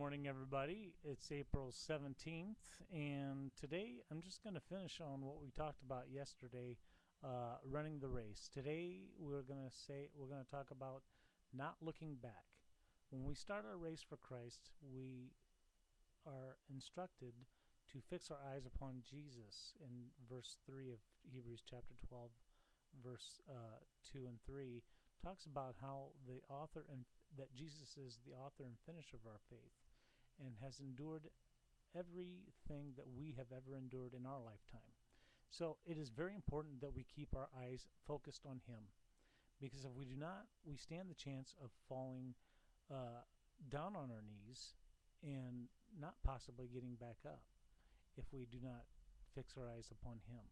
morning, everybody. It's April 17th, and today I'm just going to finish on what we talked about yesterday, running the race. Today we're going to talk about not looking back. When we start our race for Christ, we are instructed to fix our eyes upon Jesus in verse 3 of Hebrews chapter 12, verse 2 and 3 talks about how that Jesus is the author and finisher of our faith and has endured everything that we have ever endured in our lifetime. So it is very important that we keep our eyes focused on Him, because if we do not, we stand the chance of falling down on our knees and not possibly getting back up if we do not fix our eyes upon Him.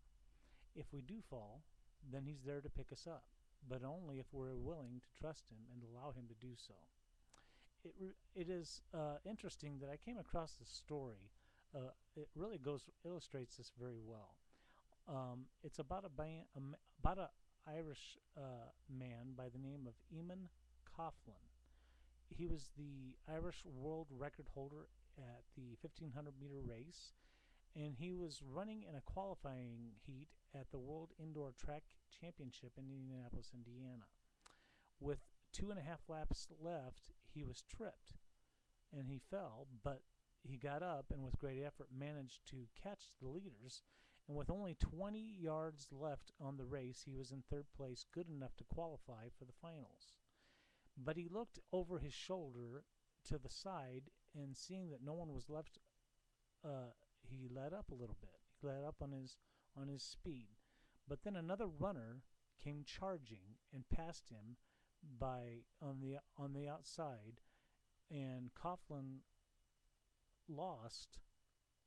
If we do fall, then He's there to pick us up, but only if we're willing to trust Him and allow Him to do so. It is interesting that I came across this story. It really illustrates this very well. It's about a Irish man by the name of Eamon Coughlin. He was the Irish world record holder at the 1500-meter race, and he was running in a qualifying heat at the World Indoor Track Championship in Indianapolis, Indiana. With 2.5 laps left, he was tripped, and he fell, but he got up and with great effort managed to catch the leaders, and with only 20 yards left on the race, he was in third place, good enough to qualify for the finals. But he looked over his shoulder to the side, and seeing that no one was left, he let up a little bit. He let up on his speed. But then another runner came charging and passed him on the outside, and Coughlin lost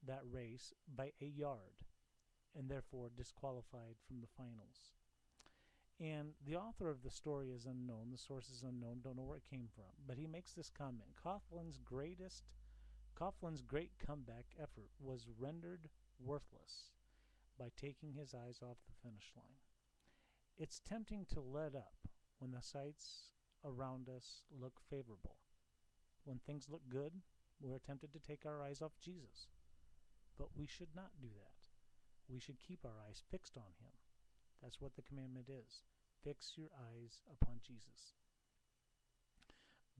that race by a yard and therefore disqualified from the finals. And the author of the story is unknown, the source is unknown, don't know where it came from, but he makes this comment: Coughlin's great comeback effort was rendered worthless by taking his eyes off the finish line. It's tempting to let up when the sights around us look favorable. When things look good, we're tempted to take our eyes off Jesus. But we should not do that. We should keep our eyes fixed on Him. That's what the commandment is. Fix your eyes upon Jesus.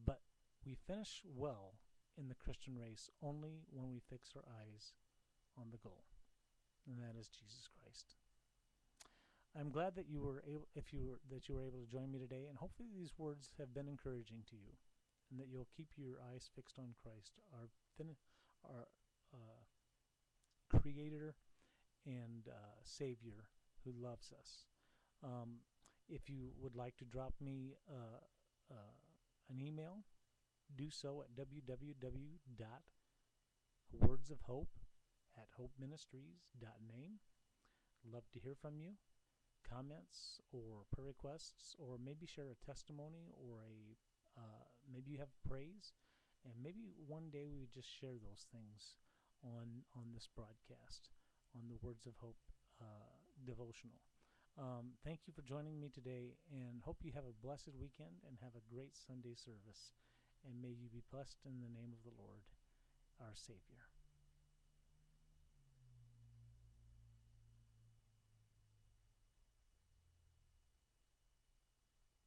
But we finish well in the Christian race only when we fix our eyes on the goal, and that is Jesus Christ. I'm glad that you were able to join me today, and hopefully these words have been encouraging to you, and that you'll keep your eyes fixed on Christ, our Creator and Savior, who loves us. If you would like to drop me an email, do so at www.wordsofhope@hopeministries.name. Love to hear from you. Comments or prayer requests, or maybe share a testimony, or maybe you have praise, and maybe one day we would just share those things on this broadcast, on the Words of Hope devotional. Thank you for joining me today, and hope you have a blessed weekend and have a great Sunday service, and may you be blessed in the name of the Lord, our Savior.